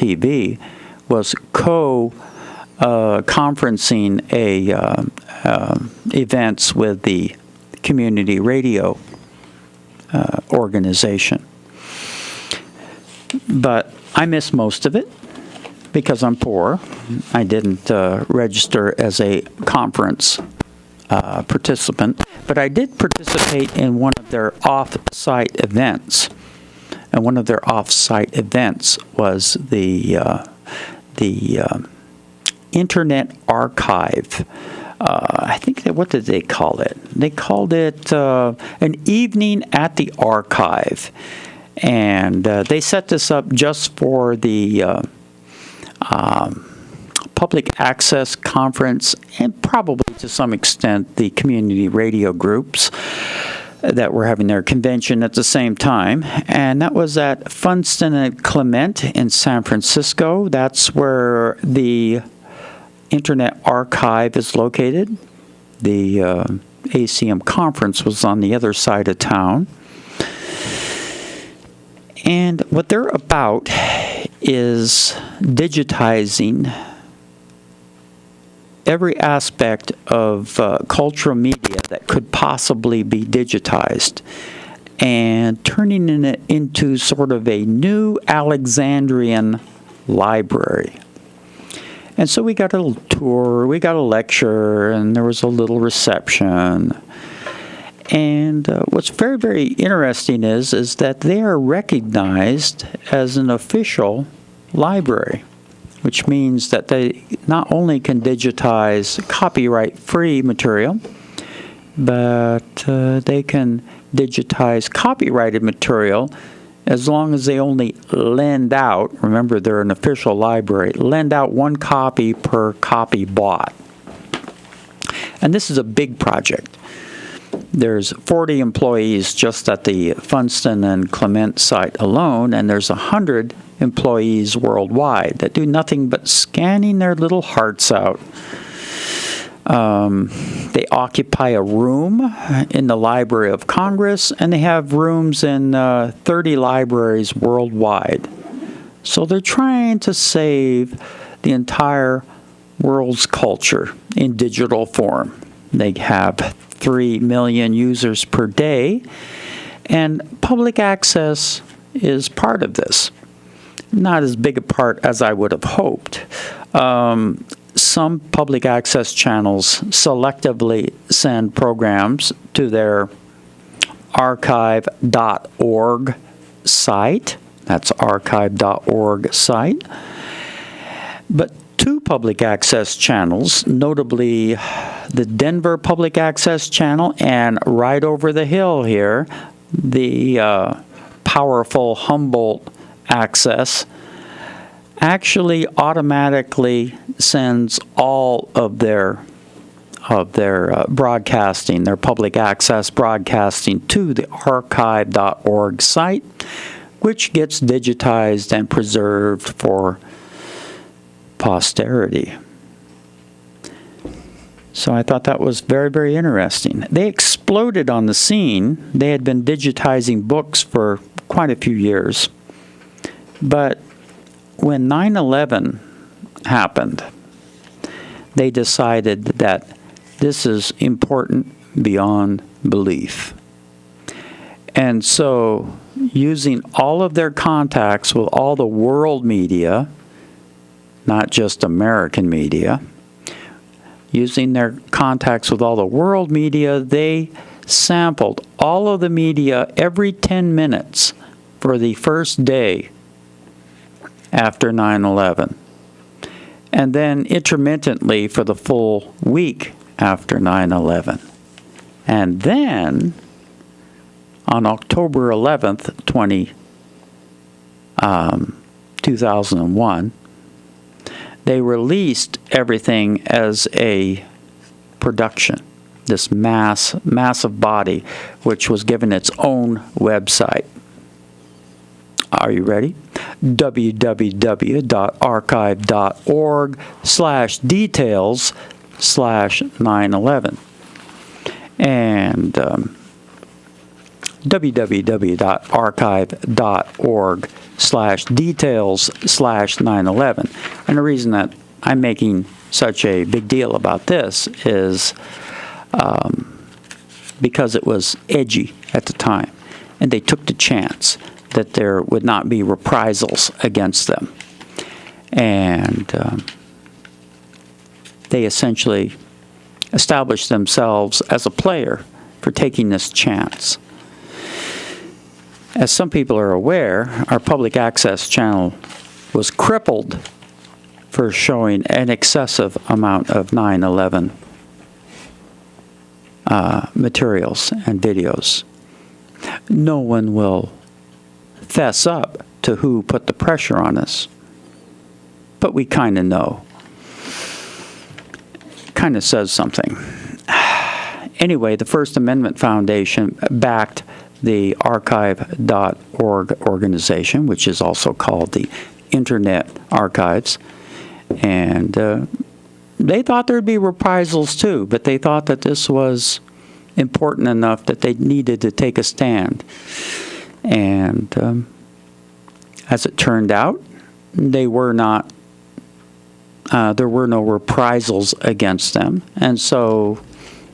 TV was conferencing events with the community radio organization. But I missed most of it because I'm poor. I didn't register as a conference participant, but I did participate in one of their off-site events. And one of their off-site events was the Internet Archive. I think what did they call it? They called it an evening at the archive. And they set this up just for the public access conference and probably to some extent the community radio groups that were having their convention at the same time. And that was at Funston and Clement in San Francisco. That's where the Internet Archive is located. The ACM conference was on the other side of town. And what they're about is digitizing every aspect of cultural media that could possibly be digitized and turning it into sort of a new Alexandrian library. And so we got a little tour, we got a lecture, and there was a little reception. And what's very, very interesting is that they are recognized as an official library, which means that they not only can digitize copyright-free material, but they can digitize copyrighted material as long as they only lend out, remember they're an official library, lend out one copy per copy bought. And this is a big project. There's 40 employees just at the Funston and Clement site alone, and there's 100 employees worldwide that do nothing but scanning their little hearts out. They occupy a room in the Library of Congress, and they have rooms in 30 libraries worldwide. So they're trying to save the entire world's culture in digital form. They have 3 million users per day, and public access is part of this. Not as big a part as I would have hoped. Some public access channels selectively send programs to their archive.org site. That's archive.org site. But two public access channels, notably the Denver Public Access Channel and right over the hill here, the powerful Humboldt Access, actually automatically sends all of their broadcasting, their public access broadcasting to the archive.org site, which gets digitized and preserved for posterity. So I thought that was very, very interesting. They exploded on the scene. They had been digitizing books for quite a few years. But when 9/11 happened, they decided that this is important beyond belief. And so, using all of their contacts with all the world media, not just American media, using their contacts with all the world media, they sampled all of the media every 10 minutes for the first day after 9/11, and then intermittently for the full week after 9/11. And then, on October 11th, 2001, they released everything as a production, this massive body, which was given its own website. Are you ready? www.archive.org/details/9/11. And www.archive.org/details/9/11. And the reason that I'm making such a big deal about this is because it was edgy at the time, and they took the chance that there would not be reprisals against them. And they essentially established themselves as a player for taking this chance. As some people are aware, our public access channel was crippled for showing an excessive amount of 9/11 materials and videos. No one will fess up to who put the pressure on us, but we kind of know. Kind of says something. Anyway, the First Amendment Foundation backed the archive.org organization, which is also called the Internet Archives, and they thought there'd be reprisals too, but they thought that this was important enough that they needed to take a stand. And as it turned out, they were not. There were no reprisals against them, and so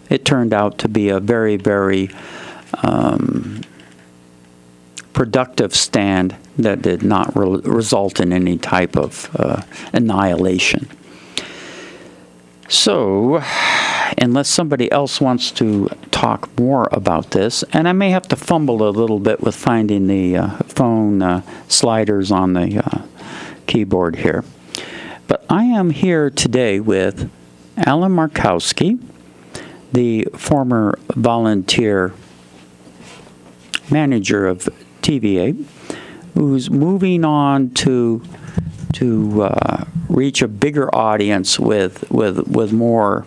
it turned out to be a very, very productive stand that did not result in any type of annihilation. So, unless somebody else wants to talk more about this, and I may have to fumble a little bit with finding the phone sliders on the keyboard here. But I am here today with Allen Markowski, the former volunteer manager of TVA, who's moving on to reach a bigger audience with more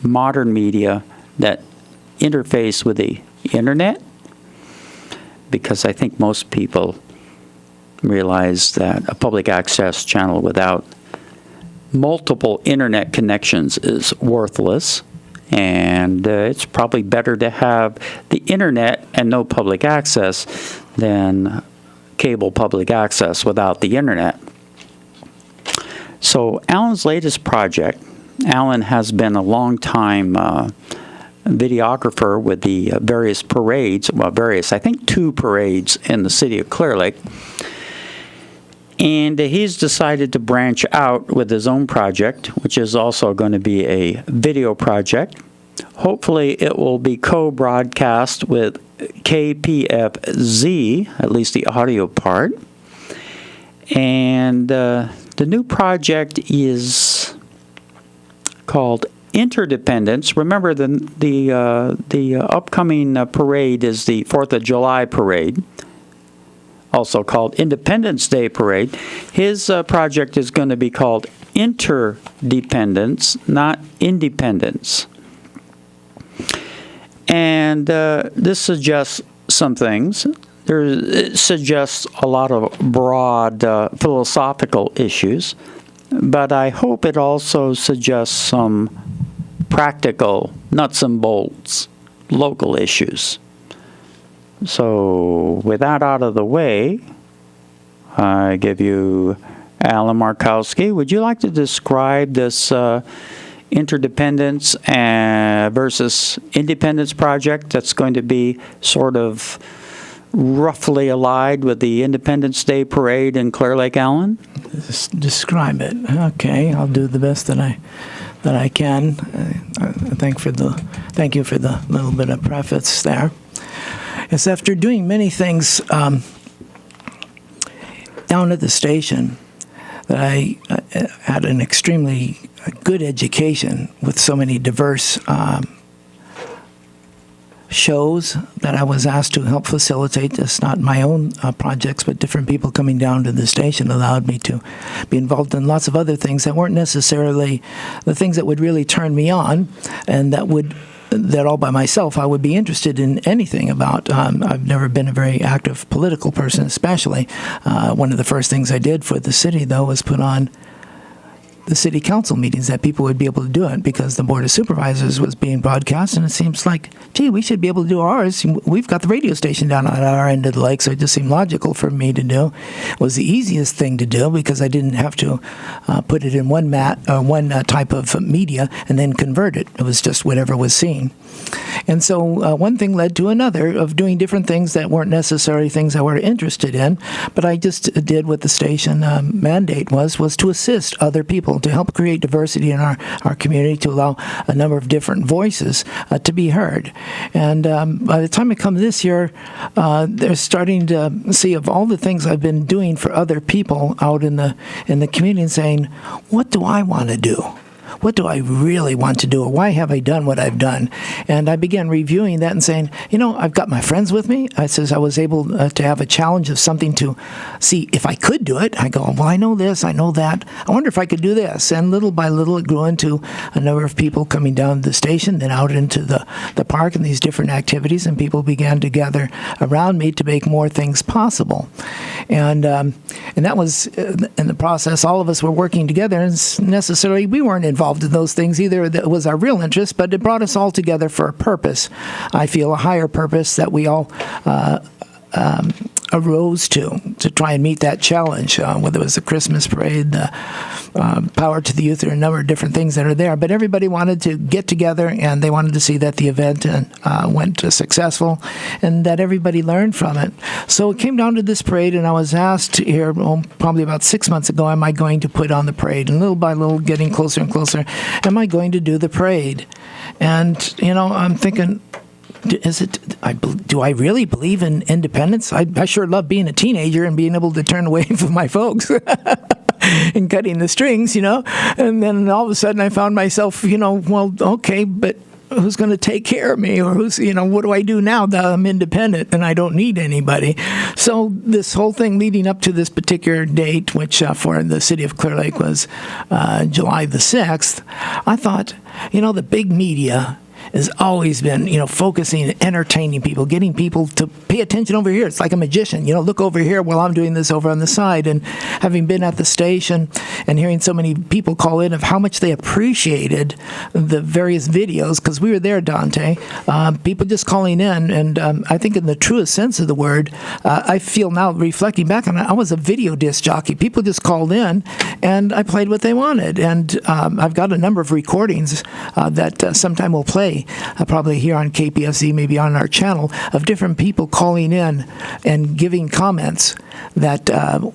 modern media that interface with the internet, because I think most people realize that a public access channel without multiple internet connections is worthless, and it's probably better to have the internet and no public access than cable public access without the internet. So Allen's latest project, Allen has been a long-time videographer with the various parades, I think 2 parades in the city of Clearlake. And he's decided to branch out with his own project, which is also going to be a video project. Hopefully it will be co-broadcast with KPFZ, at least the audio part. And the new project is called Interdependence. Remember, the upcoming parade is the 4th of July parade, also called Independence Day Parade. His project is going to be called Interdependence, not Independence. And this suggests some things. It suggests a lot of broad philosophical issues, but I hope it also suggests some practical nuts and bolts local issues. So with that out of the way, I give you Allen Markowski. Would you like to describe this interdependence versus independence project that's going to be sort of roughly allied with the Independence Day Parade in Clearlake, Allen? Describe it. Okay, I'll do the best that I can. Thank you for the little bit of preface there. Yes, after doing many things down at the station, that I had an extremely good education with so many diverse shows that I was asked to help facilitate. Just not my own projects, but different people coming down to the station allowed me to be involved in lots of other things that weren't necessarily the things that would really turn me on, and that all by myself I would be interested in anything about. I've never been a very active political person, especially. One of the first things I did for the city, though, was put on the city council meetings that people would be able to do it because the Board of Supervisors was being broadcast, and it seems like, gee, we should be able to do ours. We've got the radio station down at our end of the lake, so it just seemed logical for me to do. It was the easiest thing to do because I didn't have to put it in one type of media and then convert it. It was just whatever was seen. And so one thing led to another of doing different things that weren't necessarily things I were interested in, but I just did what the station mandate was to assist other people, to help create diversity in our community, to allow a number of different voices to be heard. And by the time I come this year, they're starting to see of all the things I've been doing for other people out in the community and saying, what do I want to do? What do I really want to do? Or why have I done what I've done? And I began reviewing that and saying, I've got my friends with me. I was able to have a challenge of something to see if I could do it. I go, well, I know this, I know that. I wonder if I could do this. And little by little, it grew into a number of people coming down to the station, then out into the park and these different activities, and people began to gather around me to make more things possible. And that was, in the process, all of us were working together, and necessarily we weren't involved in those things either. That was our real interest, but it brought us all together for a purpose. I feel a higher purpose that we all arose to try and meet that challenge, whether it was the Christmas parade, Power to the Youth, there are a number of different things that are there. But everybody wanted to get together, and they wanted to see that the event went successful and that everybody learned from it. So it came down to this parade, and I was asked here probably about 6 months ago, am I going to put on the parade? And little by little, getting closer and closer, am I going to do the parade? And, I'm thinking, do I really believe in independence? I sure love being a teenager and being able to turn away from my folks and cutting the strings, And then all of a sudden I found myself, well, okay, but who's going to take care of me? Or what do I do now that I'm independent and I don't need anybody? So this whole thing leading up to this particular date, which for the city of Clearlake was July the 6th, I thought, the big media has always been, focusing and entertaining people, getting people to pay attention over here. It's like a magician, look over here while I'm doing this over on the side. And having been at the station and hearing so many people call in of how much they appreciated the various videos, because we were there, Dante, people just calling in. And I think in the truest sense of the word, I feel now reflecting back on it, I was a video disc jockey. People just called in and I played what they wanted. And I've got a number of recordings that sometime we'll play. Probably here on KPFZ, maybe on our channel, of different people calling in and giving comments that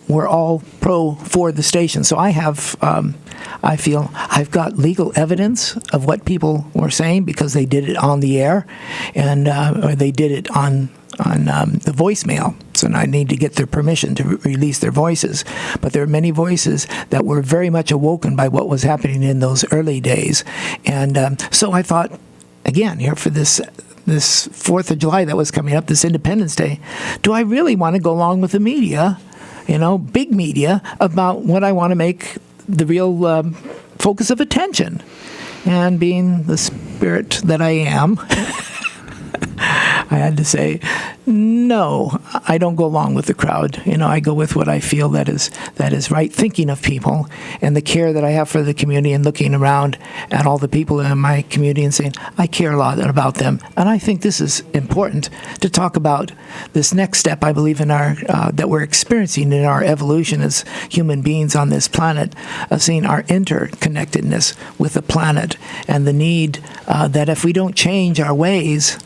were all for the station. So I have, I feel I've got legal evidence of what people were saying because they did it on the air, and or they did it on the voicemail. So now I need to get their permission to release their voices. But there are many voices that were very much awoken by what was happening in those early days. And so I thought, again, here for this 4th of July that was coming up, this Independence Day, do I really want to go along with the media, big media, about what I want to make the real focus of attention? And being the spirit that I am, I had to say, no, I don't go along with the crowd. I go with what I feel that is right, thinking of people and the care that I have for the community, and looking around at all the people in my community and saying, I care a lot about them. And I think this is important to talk about this next step, I believe, in our that we're experiencing in our evolution as human beings on this planet, of seeing our interconnectedness with the planet and the need that if we don't change our ways,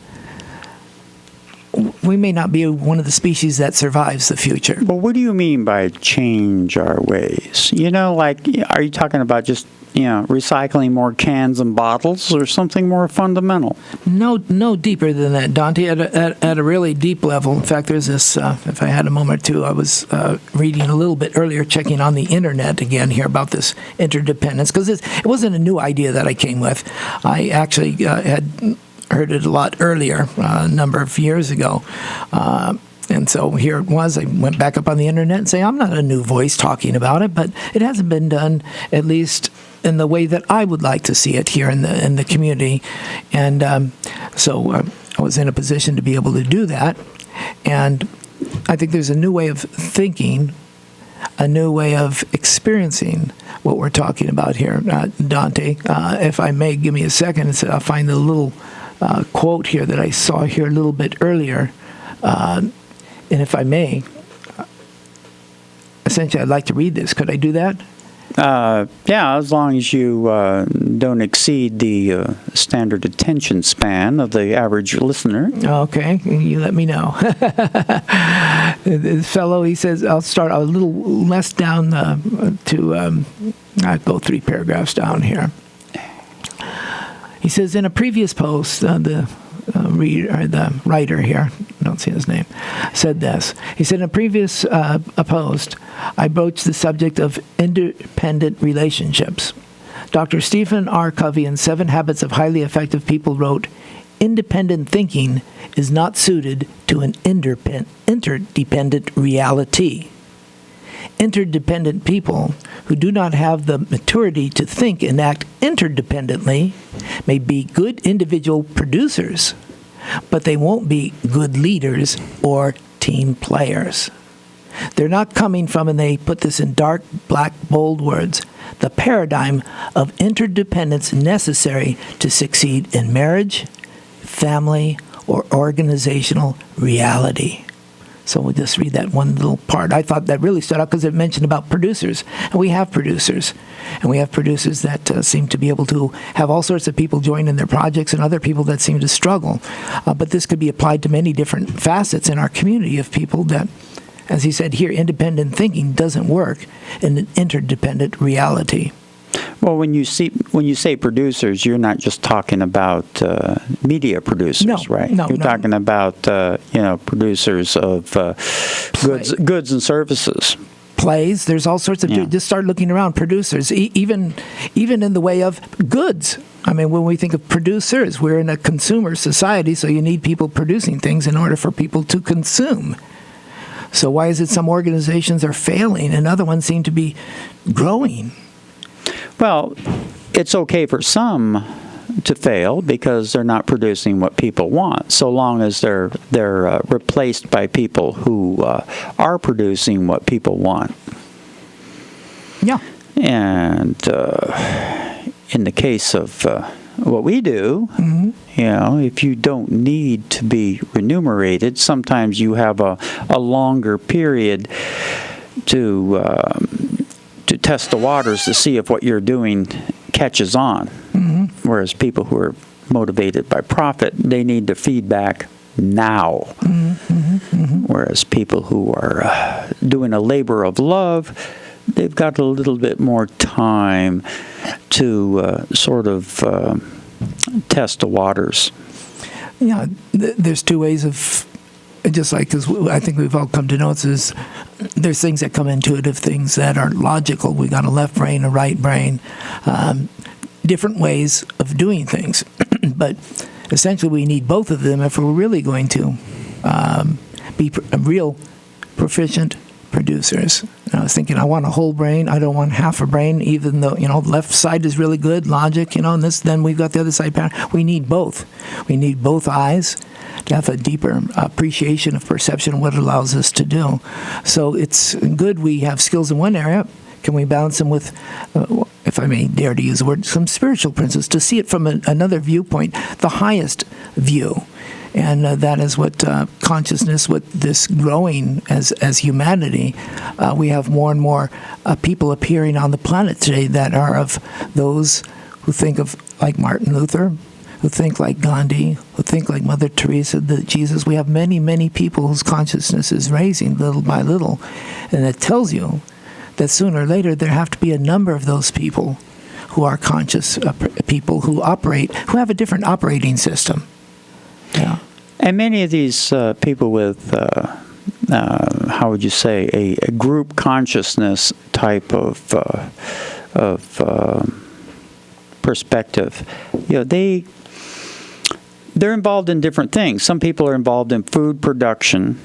we may not be one of the species that survives the future. Well, what do you mean by change our ways? Are you talking about just, recycling more cans and bottles, or something more fundamental? No deeper than that, Dante, at a really deep level. In fact, there's this, if I had a moment or two, I was reading a little bit earlier, checking on the internet again here about this interdependence, because it wasn't a new idea that I came with. I actually had heard it a lot earlier, a number of years ago. And so here it was. I went back up on the internet and say, I'm not a new voice talking about it, but it hasn't been done, at least in the way that I would like to see it here in the community. And so I was in a position to be able to do that. And I think there's a new way of thinking, a new way of experiencing what we're talking about here, Dante. If I may, give me a second, and I'll find the little quote here that I saw here a little bit earlier. And if I may, essentially, I'd like to read this. Could I do that? Yeah, as long as you don't exceed the standard attention span of the average listener. Okay, you let me know. This fellow, he says, I'll start a little less down I'll go 3 paragraphs down here. He says, in a previous post, the writer here, I don't see his name, said this. He said, in a previous post, I broached the subject of independent relationships. Dr. Stephen R. Covey in 7 Habits of Highly Effective People wrote, independent thinking is not suited to an interdependent reality. Interdependent people who do not have the maturity to think and act interdependently may be good individual producers, but they won't be good leaders or team players. They're not coming from, and they put this in dark, black, bold words, the paradigm of interdependence necessary to succeed in marriage, family, or organizational reality. So we'll just read that one little part. I thought that really stood out because it mentioned about producers. And we have producers. And we have producers that seem to be able to have all sorts of people join in their projects and other people that seem to struggle. But this could be applied to many different facets in our community of people that, as he said here, independent thinking doesn't work in an interdependent reality. Well, when you say producers, you're not just talking about media producers, right? No, you're talking about producers of goods and services. Plays. There's all sorts of. Just start looking around. Producers, even in the way of goods. I mean, when we think of producers, we're in a consumer society, so you need people producing things in order for people to consume. So why is it some organizations are failing and other ones seem to be growing? Well, it's okay for some to fail because they're not producing what people want, so long as they're replaced by people who are producing what people want. Yeah. And in the case of what we do, if you don't need to be remunerated, sometimes you have a longer period to test the waters to see if what you're doing catches on. Whereas people who are motivated by profit, they need the feedback now. Whereas people who are doing a labor of love, they've got a little bit more time to test the waters. Yeah, there's 2 ways of, just like, because I think we've all come to know it, is there's things that come intuitive, things that are logical. We got a left brain, a right brain, different ways of doing things. But essentially we need both of them if we're really going to be real proficient producers. And I was thinking, I want a whole brain. I don't want half a brain, even though, the left side is really good, logic, and then we've got the other side. We need both. We need both eyes to have a deeper appreciation of perception of what it allows us to do. So it's good we have skills in one area. Can we balance them with, if I may dare to use the word, some spiritual principles to see it from another viewpoint, the highest view? And that is what consciousness, with this growing as humanity, we have more and more people appearing on the planet today that are of those who think of like Martin Luther, who think like Gandhi, who think like Mother Teresa, Jesus. We have many, many people whose consciousnness is raising little by little. And it tells you that sooner or later there have to be a number of those people who are conscious people who have a different operating system. Yeah. And many of these people with, how would you say, a group consciousness type of perspective, they're involved in different things. Some people are involved in food production,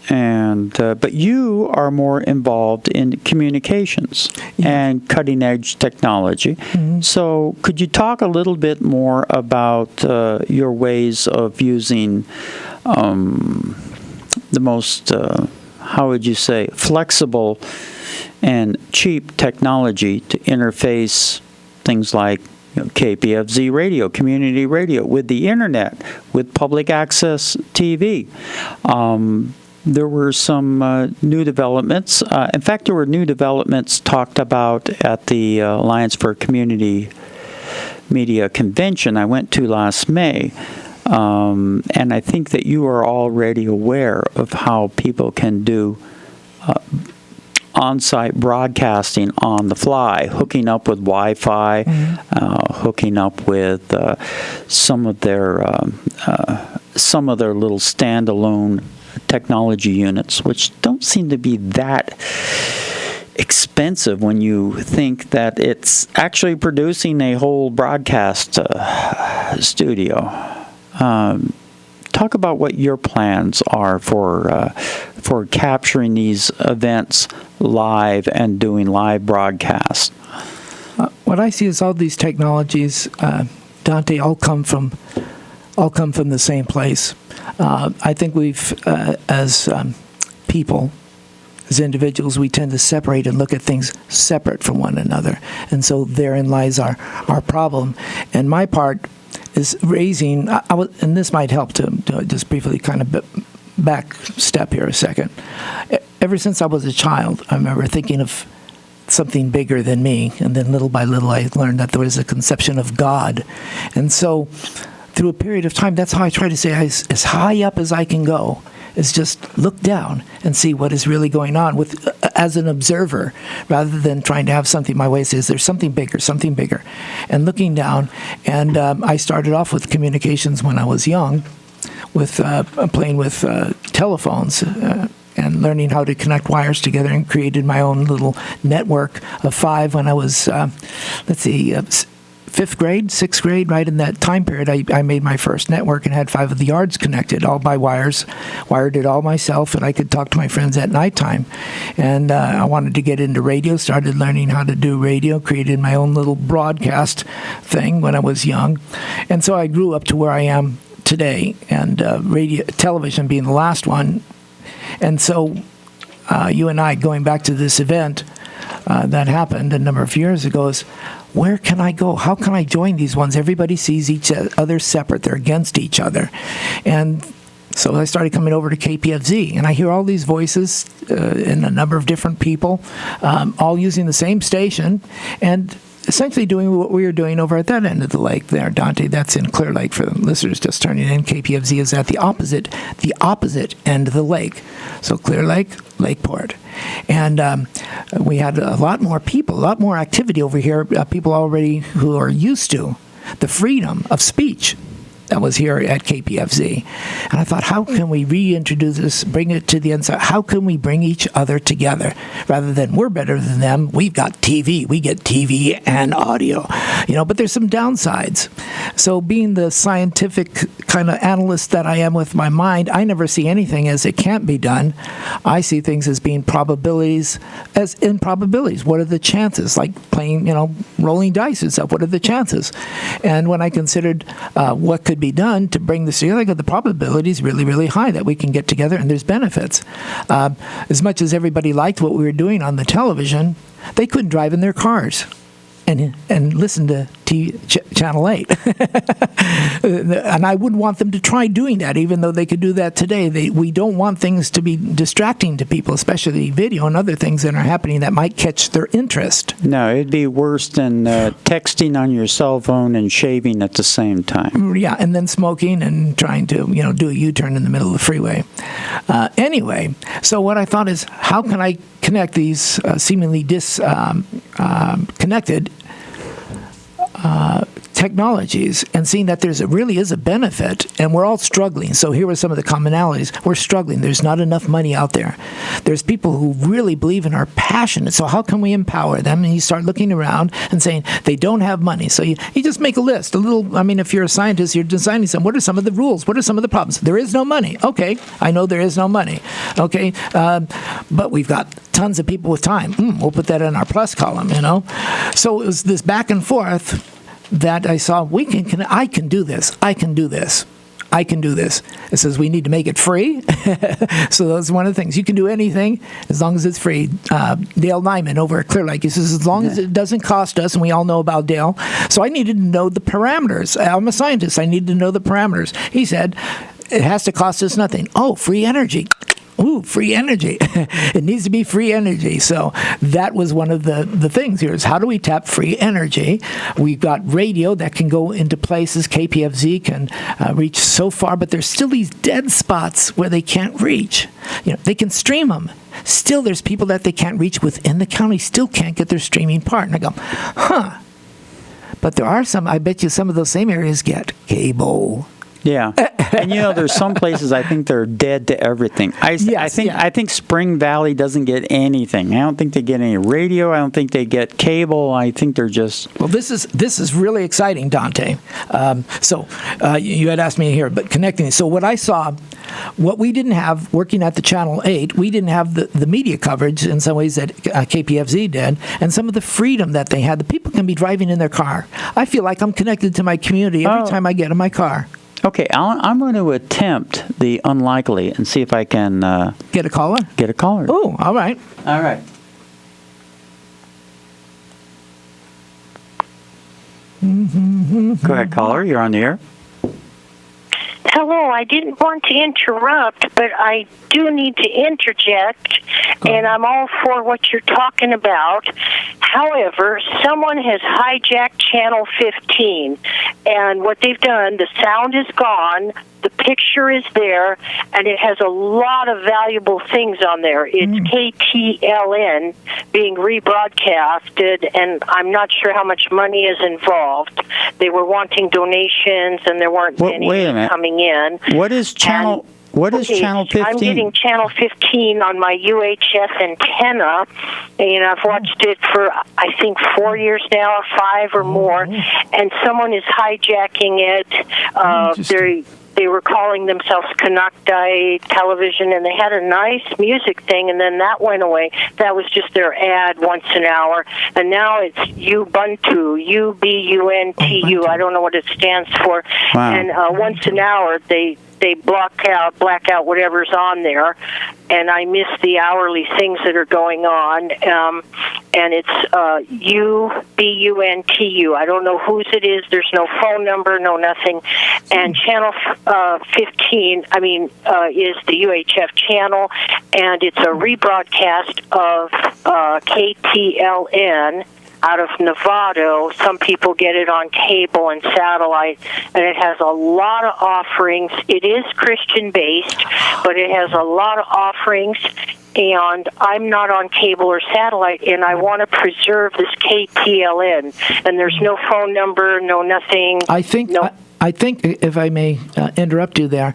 but you are more involved in communications and cutting-edge technology. So could you talk a little bit more about your ways of using the most, how would you say, flexible and cheap technology to interface things like KPFZ radio, community radio, with the internet, with public access TV. There were some new developments. In fact, there were new developments talked about at the Alliance for Community Media Convention I went to last May. And I think that you are already aware of how people can do on-site broadcasting on the fly, hooking up with Wi-Fi, hooking up with some of their little standalone technology units, which don't seem to be that expensive when you think that it's actually producing a whole broadcast studio. Talk about what your plans are for capturing these events live and doing live broadcasts. What I see is all these technologies, Dante, all come from the same place. I think we've, as people, as individuals, we tend to separate and look at things separate from one another, and so therein lies our problem. And my part is raising, and this might help to just briefly kind of back step here a second. Ever since I was a child, I remember thinking of something bigger than me, and then little by little I learned that there was a conception of God. And so through a period of time, that's how I try to say as high up as I can go, is just look down and see what is really going on with as an observer, rather than trying to have something my way. Says there's something bigger, and looking down. And I started off with communications when I was young, with playing with telephones and learning how to connect wires together, and created my own little network of 5 when I was fifth grade, sixth grade, right in that time period. I made my first network and had 5 of the yards connected, all by wires, wired it all myself, and I could talk to my friends at nighttime. And I wanted to get into radio, started learning how to do radio, created my own little broadcast thing when I was young. And so I grew up to where I am today, and television being the last one. And so you and I, going back to this event that happened a number of years ago, is where can I go? How can I join these ones? Everybody sees each other separate. They're against each other. And so I started coming over to KPFZ, and I hear all these voices in a number of different people, all using the same station, and essentially doing what we were doing over at that end of the lake there, Dante. That's in Clearlake for the listeners just turning in. KPFZ is at the opposite end of the lake. So Clearlake, Lakeport. And we had a lot more people, a lot more activity over here, people already who are used to the freedom of speech that was here at KPFZ. And I thought, how can we reintroduce this, bring it to the inside? How can we bring each other together? Rather than we're better than them, we've got TV. We get TV and audio. But there's some downsides. So being the scientific kind of analyst that I am with my mind, I never see anything as it can't be done. I see things as being probabilities, as improbabilities. What are the chances? Like playing, rolling dice and stuff. What are the chances? And when I considered what could be done to bring this together, the probability is really, really high that we can get together, and there's benefits. As much as everybody liked what we were doing on the television, they couldn't drive in their cars and listen to Channel 8. And I wouldn't want them to try doing that, even though they could do that today. We don't want things to be distracting to people, especially video and other things that are happening that might catch their interest. No, it'd be worse than texting on your cell phone and shaving at the same time. Yeah, and then smoking and trying to, do a U-turn in the middle of the freeway. Anyway, so what I thought is, how can I connect these seemingly disconnected technologies, and seeing that really is a benefit, and we're all struggling. So here were some of the commonalities. We're struggling. There's not enough money out there. There's people who really believe and are passionate. So how can we empower them? And you start looking around and saying they don't have money. So you just make a list. If you're a scientist, you're designing some. What are some of the rules? What are some of the problems? There is no money. Okay, I know there is no money. Okay, but we've got tons of people with time. We'll put that in our plus column, So it was this back and forth that I saw, I can do this. I can do this. It says we need to make it free. So that's one of the things. You can do anything as long as it's free. Dale Nyman over at Clearlake, he says, as long as it doesn't cost us, and we all know about Dale. So I needed to know the parameters. I'm a scientist. I needed to know the parameters. He said, it has to cost us nothing. Oh, free energy. Ooh, free energy. It needs to be free energy. So that was one of the things here is how do we tap free energy? We've got radio that can go into places. KPFZ can reach so far, but there's still these dead spots where they can't reach. They can stream them. Still, there's people that they can't reach within the county, still can't get their streaming part. And I go, But there are some, I bet you some of those same areas get cable. Yeah, and there's some places I think they're dead to everything. I think Spring Valley doesn't get anything. I don't think they get any radio. I don't think they get cable. I think they're just. Well, this is really exciting, Dante. So you had asked me here, but connecting. So what I saw, what we didn't have working at the Channel 8, we didn't have the media coverage in some ways that KPFZ did, and some of the freedom that they had. The people can be driving in their car. I feel like I'm connected to my community every time I get in my car. Okay, I'm going to attempt the unlikely and see if I can... Get a caller? Get a caller. Oh, all right. All right. Go ahead, caller. You're on the air. Hello, I didn't want to interrupt, but I do need to interject, and I'm all for what you're talking about. However, someone has hijacked Channel 15, and what they've done, the sound is gone, the picture is there, and it has a lot of valuable things on there. It's KTLN being rebroadcasted, and I'm not sure how much money is involved. They were wanting donations, and there weren't any coming in. What is Channel... What is Channel 15? I'm getting Channel 15 on my UHF antenna, and I've watched it for, I think, 4 years now, or 5 or more, and someone is hijacking it. They were calling themselves Canuckdite Television, and they had a nice music thing, and then that went away. That was just their ad once an hour, and now it's Ubuntu, UBUNTU. I don't know what it stands for. Wow. And once an hour, they black out whatever's on there, and I miss the hourly things that are going on. And it's UBUNTU. I don't know whose it is. There's no phone number, no nothing. And Channel 15, is the UHF channel, and it's a rebroadcast of KTLN out of Novato. Some people get it on cable and satellite, and it has a lot of offerings. It is Christian-based, but it has a lot of offerings, and I'm not on cable or satellite, and I want to preserve this KTLN, and there's no phone number, no nothing. I think, if I may interrupt you there,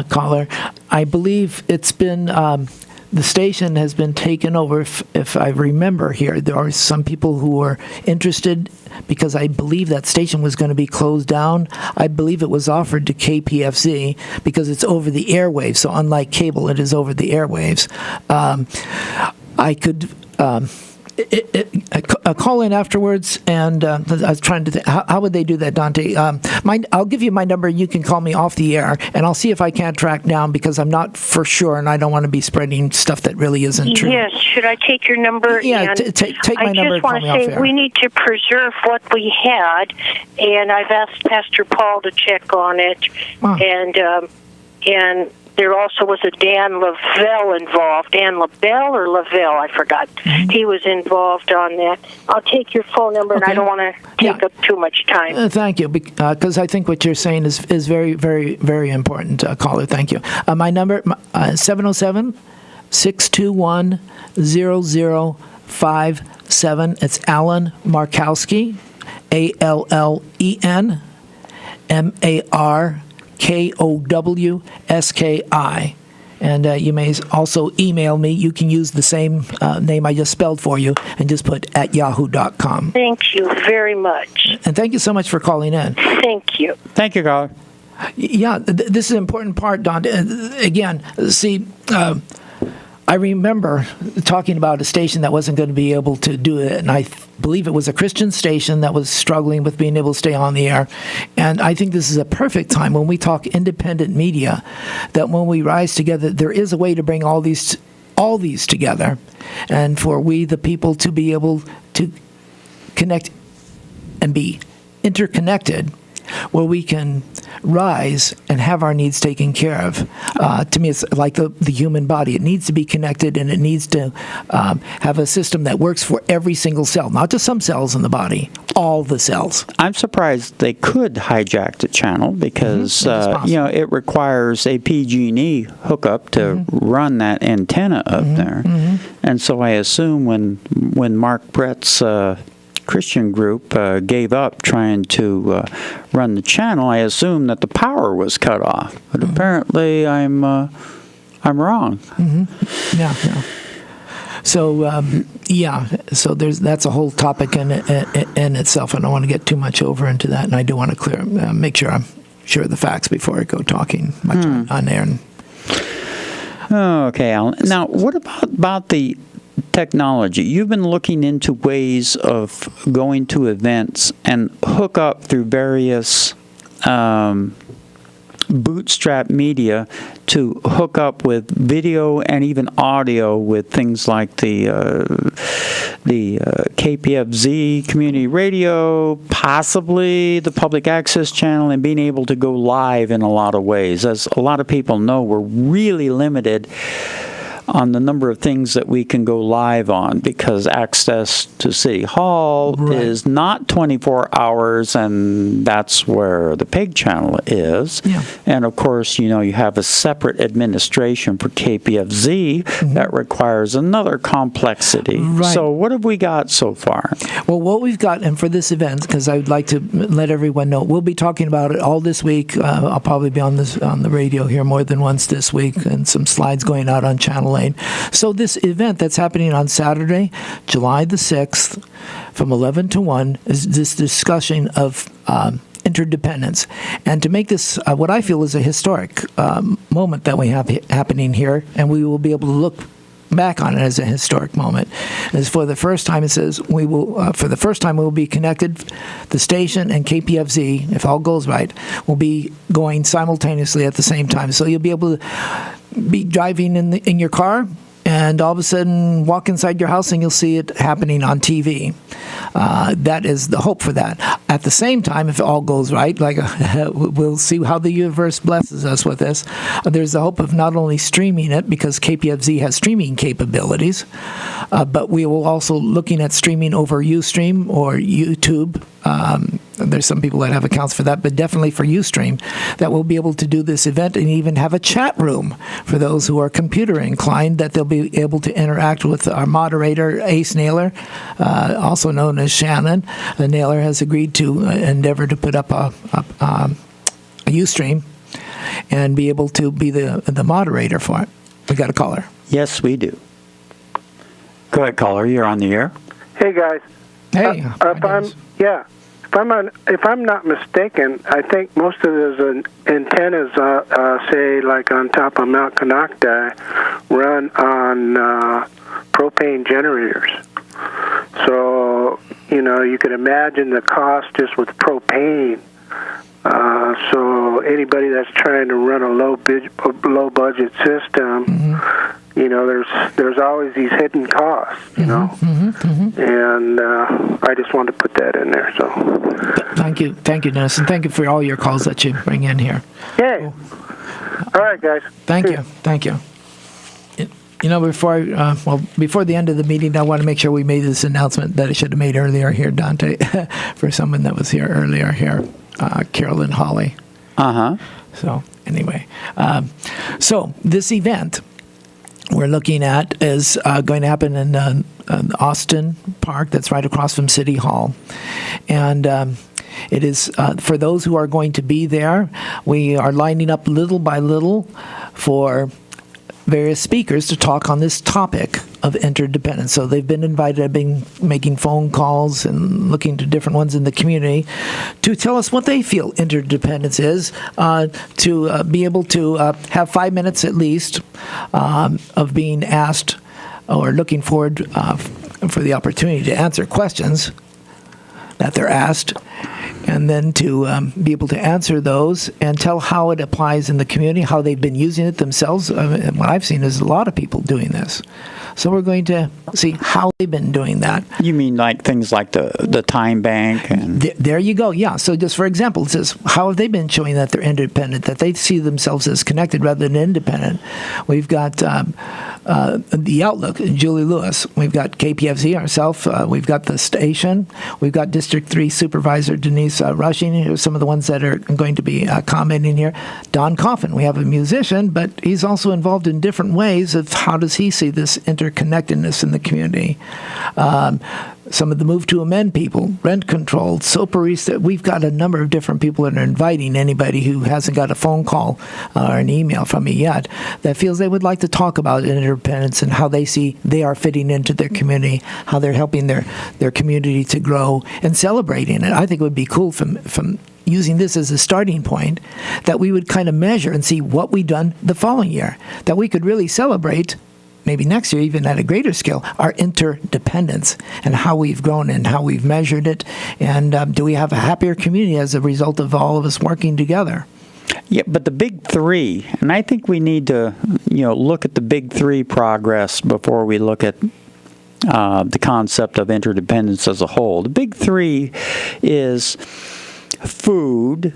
caller, I believe it's been... the station has been taken over, if I remember here. There are some people who were interested because I believe that station was going to be closed down. I believe it was offered to KPFZ because it's over the airwaves. So unlike cable, it is over the airwaves. I could... call in afterwards, and I was trying to think, how would they do that, Dante? I'll give you my number. You can call me off the air, and I'll see if I can't track down, because I'm not for sure, and I don't want to be spreading stuff that really isn't true. Yes, should I take your number? Yeah, take my number and call me off air. I just want to say we need to preserve what we had, and I've asked Pastor Paul to check on it, and there also was a Dan Lavelle involved. Dan LaBelle or Lavelle, I forgot. Mm-hmm. He was involved on that. I'll take your phone number, and I don't want to take up too much time. Thank you, because I think what you're saying is very, very, very important, caller. Thank you. My number, 707-621-0057. It's Allen Markowski, ALLEN MARKOWSKI. And you may also email me. You can use the same name I just spelled for you and just put @yahoo.com. Thank you very much. And thank you so much for calling in. Thank you. Thank you, caller. Yeah, this is an important part, Don. Again, see, I remember talking about a station that wasn't going to be able to do it, and I believe it was a Christian station that was struggling with being able to stay on the air. And I think this is a perfect time when we talk independent media, that when we rise together, there is a way to bring all these together, and for we, the people, to be able to connect and be interconnected, where we can rise and have our needs taken care of. To me, it's like the human body. It needs to be connected, and it needs to have a system that works for every single cell, not just some cells in the body, all the cells. I'm surprised they could hijack the channel because it requires a PG&E hookup to run that antenna up there, and so I assume when Mark Brett's Christian group gave up trying to run the channel, I assume that the power was cut off. But apparently, I'm wrong. Yeah. So so that's a whole topic in itself. I don't want to get too much over into that, and I do want to make sure I'm sure of the facts before I go talking much on air. Okay, Alan. Now, what about the technology? You've been looking into ways of going to events and hook up through various bootstrap media to hook up with video and even audio with things like the KPFZ community radio, possibly the public access channel, and being able to go live in a lot of ways. As a lot of people know, we're really limited on the number of things that we can go live on because access to City Hall is not 24 hours, and that's where the PEG channel is. Yeah. And of course, you have a separate administration for KPFZ that requires another complexity. Right. So what have we got so far? Well, what we've got, and for this event, because I would like to let everyone know, we'll be talking about it all this week. I'll probably be on the radio here more than once this week, and some slides going out on Channel 8. So this event that's happening on Saturday, July the 6th, from 11 to 1, is this discussion of interdependence. And to make this what I feel is a historic moment that we have happening here, and we will be able to look back on it as a historic moment. As for the first time, it says we will be connected. The station and KPFZ, if all goes right, will be going simultaneously at the same time. So you'll be able to be driving in your car, and all of a sudden walk inside your house and you'll see it happening on TV. That is the hope for that. At the same time, if it all goes right, we'll see how the universe blesses us with this. There's the hope of not only streaming it, because KPFZ has streaming capabilities, but we will also looking at streaming over Ustream or YouTube. There's some people that have accounts for that, but definitely for Ustream, that we'll be able to do this event and even have a chat room for those who are computer inclined, that they'll be able to interact with our moderator, Ace Naylor, also known as Shannon. Naylor has agreed to endeavor to put up a Ustream and be able to be the moderator for it. We got a caller. Yes, we do. Go ahead, caller. You're on the air. Hey, guys. Hey. If I'm not mistaken, I think most of those antennas, say like on top of Mount Konocti, run on propane generators. So you can imagine the cost just with propane. So anybody that's trying to run a low budget system, there's always these hidden costs, and I just wanted to put that in there. So thank you, Dennis, and thank you for all your calls that you bring in here. Yay! All right, guys. Thank you. Before the end of the meeting, I want to make sure we made this announcement that I should have made earlier here, Dante, for someone that was here earlier here, Carolyn Holly. So anyway, so this event we're looking at is going to happen in Austin Park. That's right across from City Hall. And it is for those who are going to be there, we are lining up little by little for various speakers to talk on this topic of interdependence. So they've been invited. I've been making phone calls and looking to different ones in the community to tell us what they feel interdependence is, to be able to have 5 minutes at least of being asked or looking forward for the opportunity to answer questions that they're asked, and then to be able to answer those and tell how it applies in the community, how they've been using it themselves. What I've seen is a lot of people doing this. So we're going to see how they've been doing that. You mean like things like the time bank? And There you go, yeah. So just for example, it says, how have they been showing that they're independent, that they see themselves as connected rather than independent? We've got The Outlook, Julie Lewis. We've got KPFZ ourselves. We've got the station. We've got District 3 Supervisor Denise Rushing. Here's some of the ones that are going to be commenting here. Don Coffin, we have a musician, but he's also involved in different ways of how does he see this interconnectedness in the community. Some of the Move to Amend people, rent control, Soparista. We've got a number of different people that are inviting anybody who hasn't got a phone call or an email from me yet that feels they would like to talk about interdependence and how they see they are fitting into their community, how they're helping their community to grow and celebrating it. I think it would be cool from using this as a starting point that we would kind of measure and see what we've done the following year, that we could really celebrate maybe next year, even at a greater scale, our interdependence and how we've grown and how we've measured it. And do we have a happier community as a result of all of us working together? yeah, but the big three, and I think we need to look at the big three progress before we look at the concept of interdependence as a whole. The big three is food,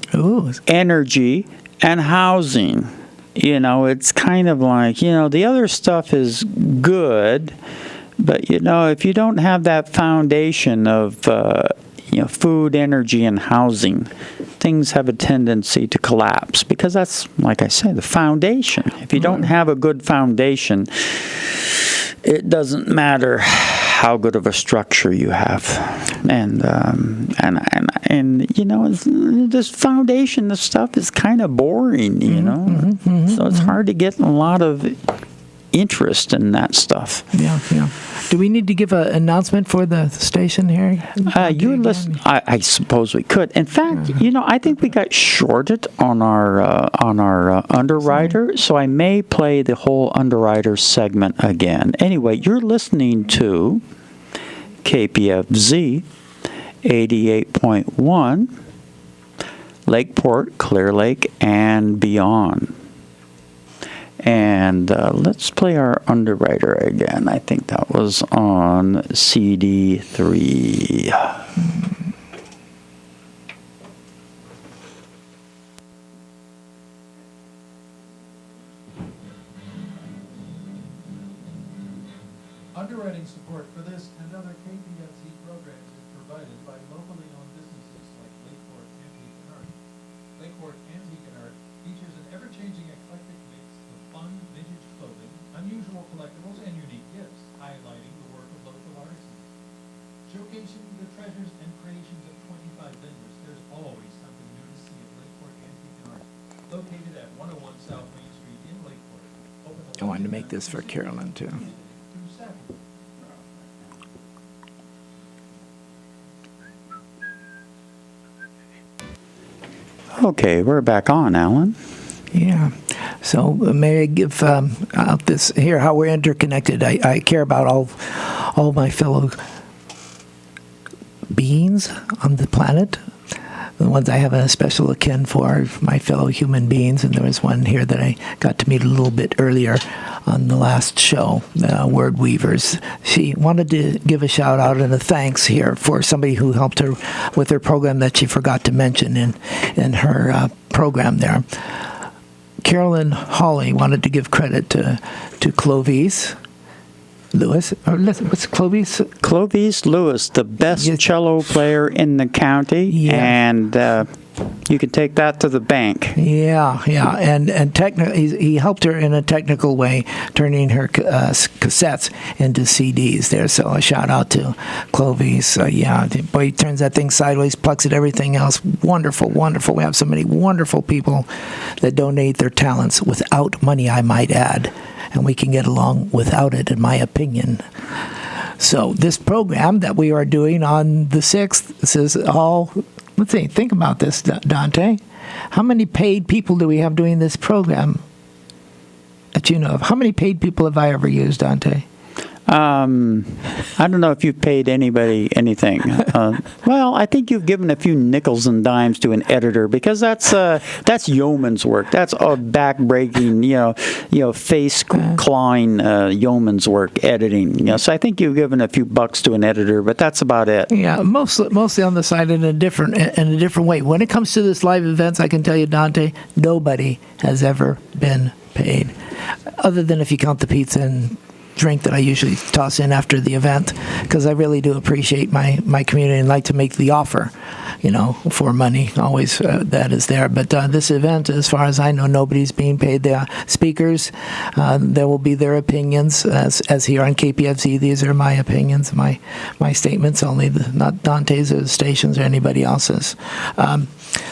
energy, and housing. It's kind of like, the other stuff is good, but, if you don't have that foundation of, food, energy, and housing, things have a tendency to collapse because that's, like I said, the foundation. If you don't have a good foundation, it doesn't matter how good of a structure you have. And this foundation, this stuff is kind of boring, so it's hard to get a lot of interest in that stuff. Yeah. Do we need to give an announcement for the station here? You're listening. I suppose we could. In fact, I think we got shorted on our underwriter, so I may play the whole underwriter segment again. Anyway, you're listening to KPFZ 88.1, Lakeport, Clearlake, and beyond. And let's play our underwriter again. I think that was on CD3. Underwriting support for this and other KPFZ programs is provided by locally owned businesses like Lakeport Antique and Art. Lakeport Antique and Art features an ever-changing eclectic mix of fun, vintage clothing, unusual collectibles, and unique gifts, highlighting the work of local artisans. Showcasing the treasures and creations of 25 vendors, there's always something new to see at Lakeport Antique and Art, located at 101 South Main Street in Lakeport. I wanted to make this for Carolyn, too. Okay, we're back on, Alan. Yeah. So may I give out this here, how we're interconnected. I care about all my fellow beings on the planet. The ones I have a special akin for, my fellow human beings. And there was one here that I got to meet a little bit earlier on the last show, Word Weavers. She wanted to give a shout out and a thanks here for somebody who helped her with her program that she forgot to mention in her program there. Carolyn Hawley wanted to give credit to Clovis Lewis, or what's Clovis? Clovis Lewis, the best cello player in the county, and you can take that to the bank. Yeah, and he helped her in a technical way, turning her cassettes into CDs there. So a shout out to Clovis. Boy, he turns that thing sideways, plucks it, everything else. Wonderful. We have so many wonderful people that donate their talents without money, I might add. and we can get along without it, in my opinion. So this program that we are doing on the 6th, this is all, let's see, think about this, Dante. How many paid people do we have doing this program that you know of? How many paid people have I ever used, Dante? I don't know if you've paid anybody anything. Well, I think you've given a few nickels and dimes to an editor, because that's yeoman's work. That's a back-breaking, face-clawing yeoman's work, editing. So I think you've given a few bucks to an editor, but that's about it. Yeah, mostly on the side in a different way. When it comes to this live events, I can tell you, Dante, nobody has ever been paid, other than if you count the pizza and drink that I usually toss in after the event, because I really do appreciate my community and like to make the offer, for money. Always that is there. But this event, as far as I know, nobody's being paid. The speakers, there will be their opinions, as here on KPFZ. These are my opinions, my statements, only not Dante's or the stations or anybody else's.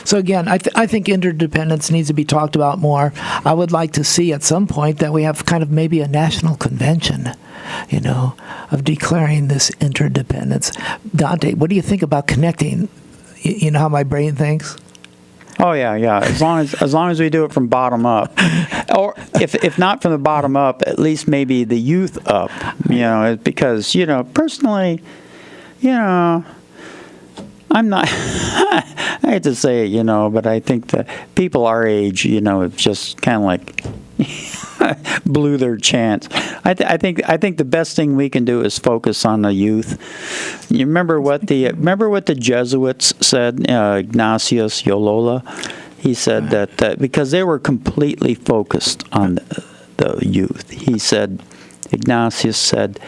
So again, I think interdependence needs to be talked about more. I would like to see at some point that we have kind of maybe a national convention, of declaring this interdependence. Dante, what do you think about connecting? You know how my brain thinks? Oh yeah. As long as we do it from bottom up, or if not from the bottom up, at least maybe the youth up. Because personally, I'm not. I hate to say it, but I think that people our age, have just kind of like blew their chance. I think the best thing we can do is focus on the youth. You remember what the Jesuits said, Ignatius Loyola? He said that because they were completely focused on the youth. He said, Ignatius said,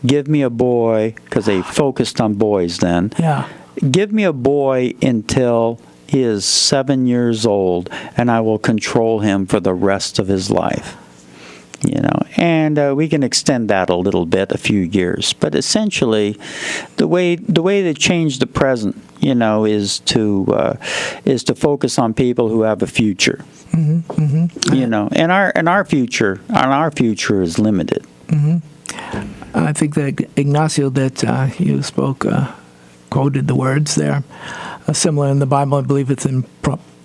"Give me a boy," because they focused on boys then. Yeah. "Give me a boy until he is 7 years old, and I will control him for the rest of his life." And we can extend that a little bit, a few years. But essentially, the way to change the present, is to focus on people who have a future. And our future is limited. I think that Ignacio that you spoke quoted the words there, similar in the Bible. I believe it's in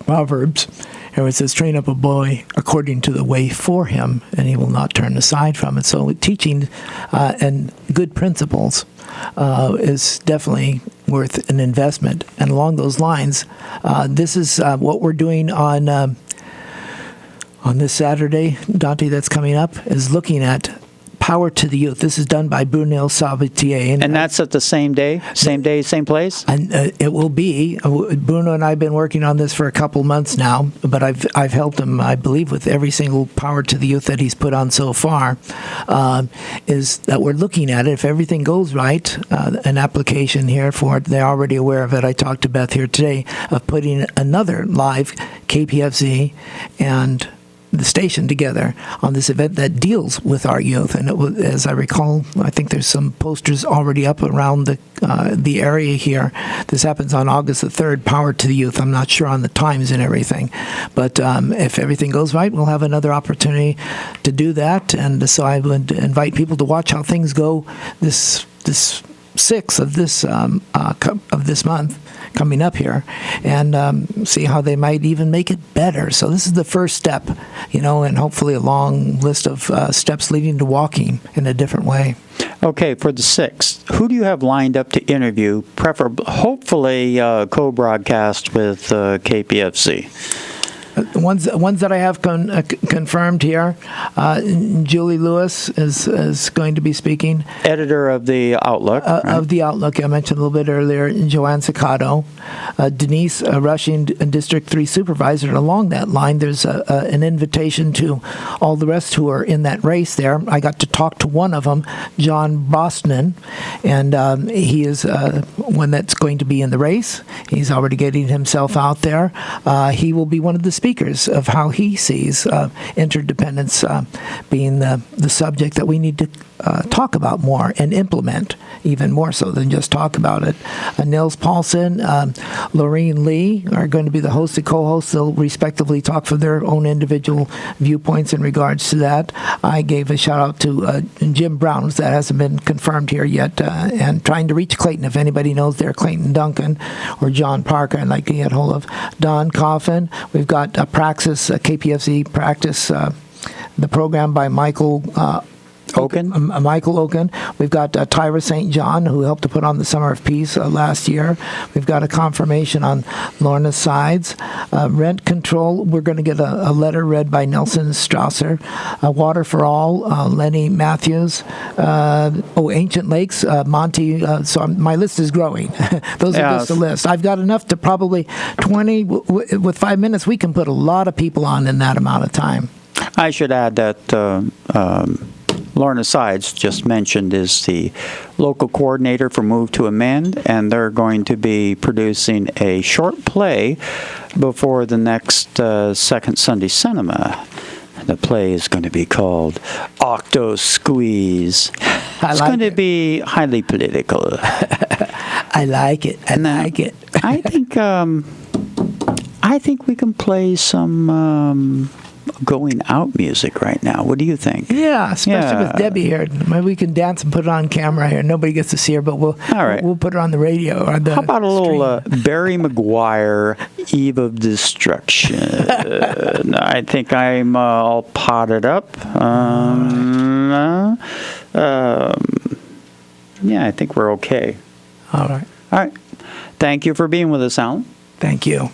Proverbs, where it says, "Train up a boy according to the way for him, and he will not turn aside from it." So teaching and good principles is definitely worth an investment. And along those lines, this is what we're doing on this Saturday, Dante, that's coming up, is looking at Power to the Youth. This is done by Brunel Sabatier. And that's at the same day, same place? And it will be. Bruno and I have been working on this for a couple months now, but I've helped him, I believe, with every single Power to the Youth that he's put on so far, is that we're looking at it. If everything goes right, an application here for it, they're already aware of it. I talked to Beth here today of putting another live KPFZ and the station together on this event that deals with our youth. And it was, as I recall, I think there's some posters already up around the area here. This happens on August the 3rd, Power to the Youth. I'm not sure on the times and everything. But if everything goes right, we'll have another opportunity to do that. And so I would invite people to watch how things go this 6th of this month coming up here, and see how they might even make it better. So this is the first step, and hopefully a long list of steps leading to walking in a different way. Okay, for the 6th, who do you have lined up to interview, hopefully co-broadcast with KPFZ? The ones that I have confirmed here, Julie Lewis is going to be speaking. Editor of the Outlook. Right? Of the Outlook, I mentioned a little bit earlier, Joanne Siccato. Denise Rushing, District 3 Supervisor. And along that line, there's an invitation to all the rest who are in that race there. I got to talk to one of them, John Boston, and he is one that's going to be in the race. He's already getting himself out there. He will be one of the speakers of how he sees interdependence being the subject that we need to talk about more and implement even more so than just talk about it. Nils Paulson, Lorene Lee are going to be the host and co-host. They'll respectively talk from their own individual viewpoints in regards to that. I gave a shout out to Jim Brown, that hasn't been confirmed here yet, and trying to reach Clayton. If anybody knows there, Clayton Duncan or John Parker, I'd like to get hold of Don Coffin. We've got Praxis, KPFZ Practice, the program by Michael Michael Oken. We've got Tyra St. John, who helped to put on the Summer of Peace last year. We've got a confirmation on Lorna Sides. Rent Control, we're going to get a letter read by Nelson Strasser. Water for All, Lenny Matthews. Ancient Lakes, Monty. So my list is growing. Those are just a list. I've got enough to probably 20. With 5 minutes, we can put a lot of people on in that amount of time. I should add that Lorna Sides, just mentioned, is the local coordinator for Move to Amend, and they're going to be producing a short play before the next Second Sunday Cinema. The play is going to be called Octo Squeeze. It's going to be highly political. I like it. I like it. I think we can play some going out music right now. What do you think? Yeah, especially with Debbie here. Maybe we can dance and put it on camera here. Nobody gets to see her, but we'll put her on the radio. Or the How about a little Barry Maguire, Eve of Destruction? I think I'm all potted up. Yeah, I think we're okay. All right. All right. Thank you for being with us, Alan. Thank you.